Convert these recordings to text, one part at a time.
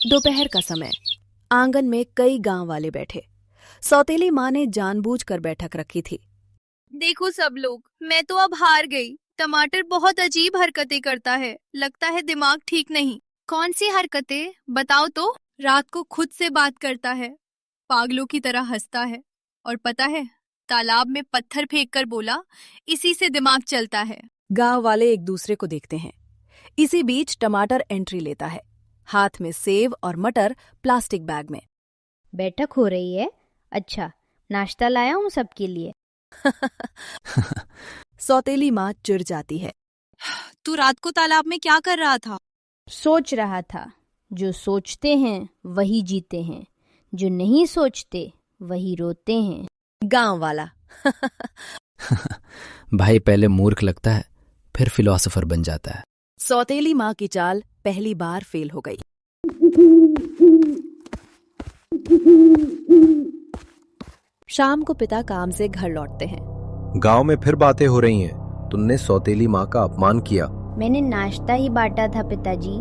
दोपहर का समय। आंगन में कई गांव वाले बैठे। सौतेली माँ ने जानबूझकर बैठक रखी थी। देखो सब लोग, मैं तो अब हार गई। टमाटर बहुत अजीब हरकतें करता है, लगता है दिमाग ठीक नहीं। कौन सी हरकतें बताओ तो? रात को खुद से बात करता है, पागलों की तरह हंसता है, और पता है तालाब में पत्थर फेंक कर बोला, इसी से दिमाग चलता है। गांव वाले एक दूसरे को देखते हैं। इसी बीच टमाटर एंट्री लेता है, हाथ में सेव और मटर प्लास्टिक बैग में। बैठक हो रही है? अच्छा, नाश्ता लाया हूँ सबके लिए। सौतेली माँ चिढ़ जाती है। तू रात को तालाब में क्या कर रहा था? सोच रहा था, जो सोचते हैं वही जीते हैं, जो नहीं सोचते वही रोते हैं। गांव वाला भाई पहले मूर्ख लगता है, फिर फिलोसोफर बन जाता है। सौतेली माँ की चाल पहली बार फेल हो गई। शाम को पिता काम से घर लौटते हैं। गांव में फिर बातें हो रही हैं। तुमने सौतेली माँ का अपमान किया। मैंने नाश्ता ही बांटा था पिताजी,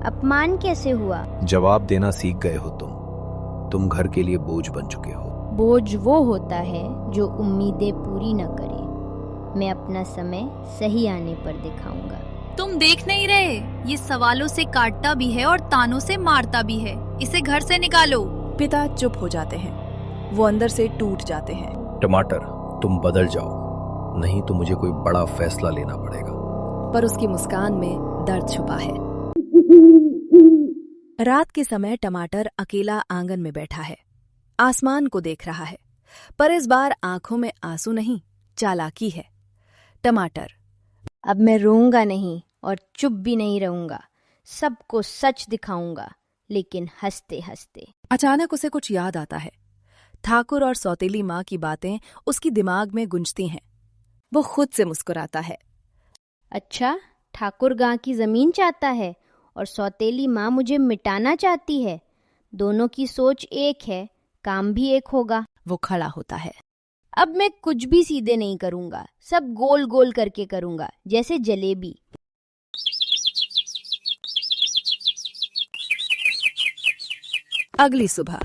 अपमान कैसे हुआ? जवाब देना सीख गए हो तुम घर के लिए बोझ बन चुके हो। बोझ वो होता है जो उम्मीदें पूरी न करे। मैं अपना समय सही आने पर दिखाऊंगा। तुम देख नहीं रहे, ये सवालों से काटता भी है और तानों से मारता भी है। इसे घर से निकालो। पिता चुप हो जाते हैं, वो अंदर से टूट जाते हैं। टमाटर, तुम बदल जाओ, नहीं तो मुझे कोई बड़ा फैसला लेना पड़ेगा। पर उसकी मुस्कान में दर्द छुपा है। रात के समय टमाटर अकेला आंगन में बैठा है, आसमान को देख रहा है, पर इस बार आंखों में आंसू नहीं, चालाकी है। टमाटर, अब मैं रोऊंगा नहीं और चुप भी नहीं रहूंगा। सबको सच दिखाऊंगा, लेकिन हंसते हंसते। अचानक उसे कुछ याद आता है। ठाकुर और सौतेली माँ की बातें उसकी दिमाग में गूंजती हैं। वो खुद से मुस्कुराता है। अच्छा, ठाकुर गांव की जमीन चाहता है और सौतेली माँ मुझे मिटाना चाहती है। दोनों की सोच एक है, काम भी एक होगा। वो खड़ा होता है। अब मैं कुछ भी सीधे नहीं करूंगा, सब गोल गोल करके करूंगा, जैसे जलेबी। अगली सुबह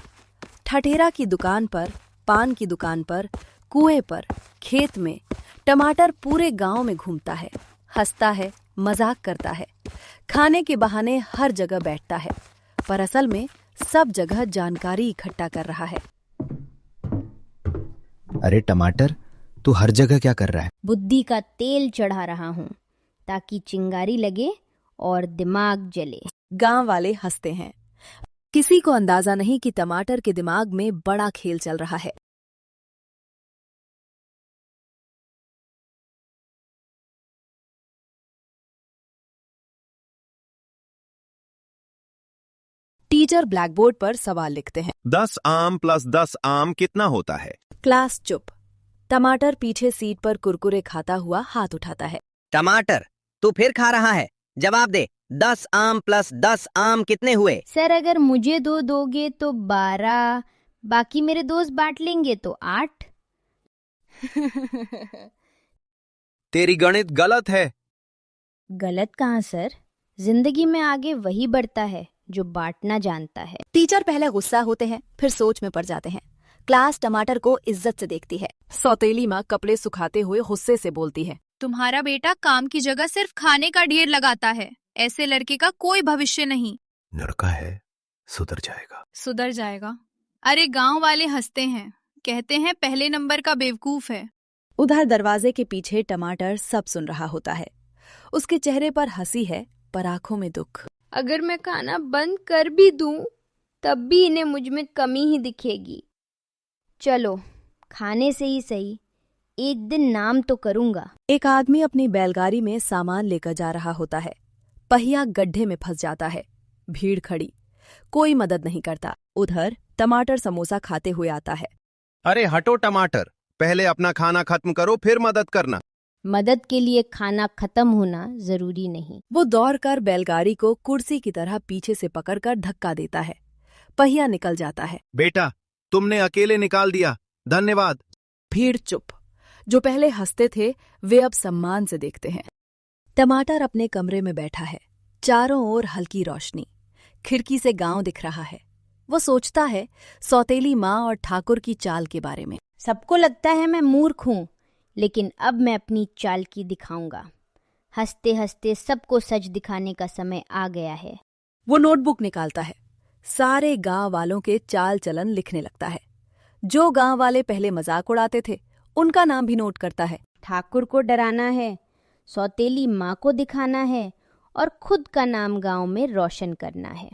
ठठेरा की दुकान पर, पान की दुकान पर, कुएं पर, खेत में टमाटर पूरे गांव में घूमता है, हंसता है, मजाक करता है, खाने के बहाने हर जगह बैठता है, पर असल में सब जगह जानकारी इकट्ठा कर रहा है। अरे टमाटर, तू हर जगह क्या कर रहा है? बुद्धि का तेल चढ़ा रहा हूँ, ताकि चिंगारी लगे और दिमाग जले। गांव वाले हंसते हैं। किसी को अंदाजा नहीं कि टमाटर के दिमाग में बड़ा खेल चल रहा है। टीचर ब्लैकबोर्ड पर सवाल लिखते हैं। 10 आम प्लस 10 आम कितना होता है? क्लास चुप। टमाटर पीछे सीट पर कुरकुरे खाता हुआ हाथ उठाता है। टमाटर, तू फिर खा रहा है, जवाब दे। 10 आम प्लस 10 आम कितने हुए? सर, अगर मुझे 2 दोगे तो 12, बाकी मेरे दोस्त बांट लेंगे तो 8। तेरी गणित गलत है। गलत कहाँ सर? जिंदगी में आगे वही बढ़ता है जो बांटना जानता है। टीचर पहले गुस्सा होते हैं, फिर सोच में पड़ जाते हैं। क्लास टमाटर को इज्जत से देखती है। सौतेली माँ कपड़े सुखाते हुए गुस्से से बोलती है। तुम्हारा बेटा काम की जगह सिर्फ खाने का ढेर लगाता है। ऐसे लड़के का कोई भविष्य नहीं। लड़का है, सुधर जाएगा। सुधर जाएगा? अरे गांव वाले हंसते हैं, कहते हैं पहले नंबर का बेवकूफ है। उधर दरवाजे के पीछे टमाटर सब सुन रहा होता है। उसके चेहरे पर हंसी है, पर आंखों में दुख। अगर मैं खाना बंद कर भी दूं, तब भी इन्हें मुझ में कमी ही दिखेगी। चलो, खाने से ही सही, एक दिन नाम तो करूंगा। एक आदमी अपनी बैलगाड़ी में सामान लेकर जा रहा होता है। पहिया गड्ढे में फंस जाता है। भीड़ खड़ी, कोई मदद नहीं करता। उधर टमाटर समोसा खाते हुए आता है। अरे हटो टमाटर, पहले अपना खाना खत्म करो, फिर मदद करना। मदद के लिए खाना खत्म होना जरूरी नहीं। वो दौड़कर बैलगाड़ी को कुर्सी की तरह पीछे से पकड़कर धक्का देता है। पहिया निकल जाता है। बेटा, तुमने अकेले निकाल दिया, धन्यवाद। भीड़ चुप। जो पहले हंसते थे वे अब सम्मान से देखते हैं। टमाटर अपने कमरे में बैठा है। चारों ओर हल्की रोशनी। खिड़की से गांव दिख रहा है। वो सोचता है सौतेली माँ और ठाकुर की चाल के बारे में। सबको लगता है मैं मूर्ख हूँ, लेकिन अब मैं अपनी चाल की दिखाऊंगा। हंसते हंसते सबको सच दिखाने का समय आ गया है। वो नोटबुक निकालता है, सारे गांव वालों के चाल चलन लिखने लगता है। जो गांव वाले पहले मजाक उड़ाते थे उनका नाम भी नोट करता है। ठाकुर को डराना है, सौतेली माँ को दिखाना है और खुद का नाम गांव में रोशन करना है।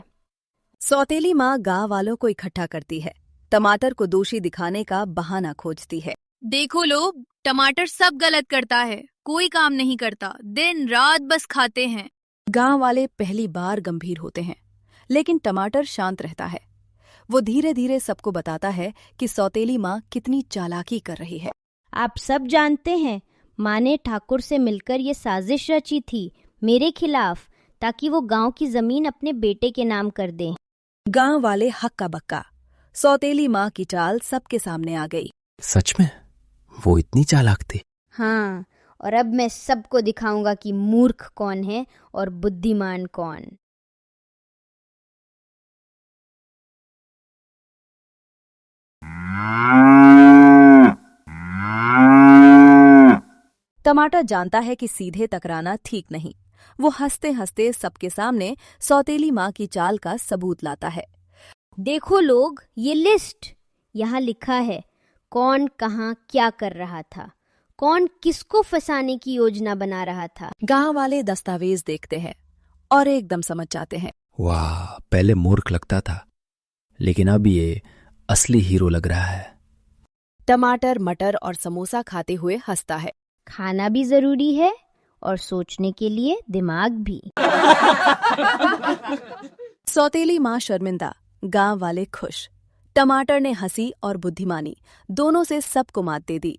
सौतेली माँ गांव वालों को इकट्ठा करती है, टमाटर को दोषी दिखाने का बहाना खोजती है। देखो लोग, टमाटर सब गलत करता है, कोई काम नहीं करता, दिन रात बस खाते हैं। गांव वाले पहली बार गंभीर होते हैं, लेकिन टमाटर शांत रहता है। वो धीरे धीरे सबको बताता है कि सौतेली माँ कितनी चालाकी कर रही है। आप सब जानते हैं, माँ ने ठाकुर से मिलकर ये साजिश रची थी मेरे खिलाफ, ताकि वो गांव की जमीन अपने बेटे के नाम कर दें। गांव वाले हक्का बक्का। सौतेली माँ की चाल सबके सामने आ गई। सच में वो इतनी चालाक थी? हाँ, और अब मैं सबको दिखाऊंगा कि मूर्ख कौन है और बुद्धिमान कौन। टमाटर जानता है कि सीधे टकराना ठीक नहीं। वो हंसते हंसते सबके सामने सौतेली माँ की चाल का सबूत लाता है। देखो लोग, ये लिस्ट यहाँ लिखा है, कौन कहाँ क्या कर रहा था, कौन किसको फंसाने की योजना बना रहा था। गांव वाले दस्तावेज देखते हैं और एकदम समझ जाते हैं। वाह, पहले मूर्ख लगता था, लेकिन अब ये असली हीरो लग रहा है। टमाटर मटर और समोसा खाते हुए हंसता है। खाना भी जरूरी है और सोचने के लिए दिमाग भी। सौतेली माँ शर्मिंदा, गांव वाले खुश। टमाटर ने हंसी और बुद्धिमानी दोनों से सबको मात दे दी।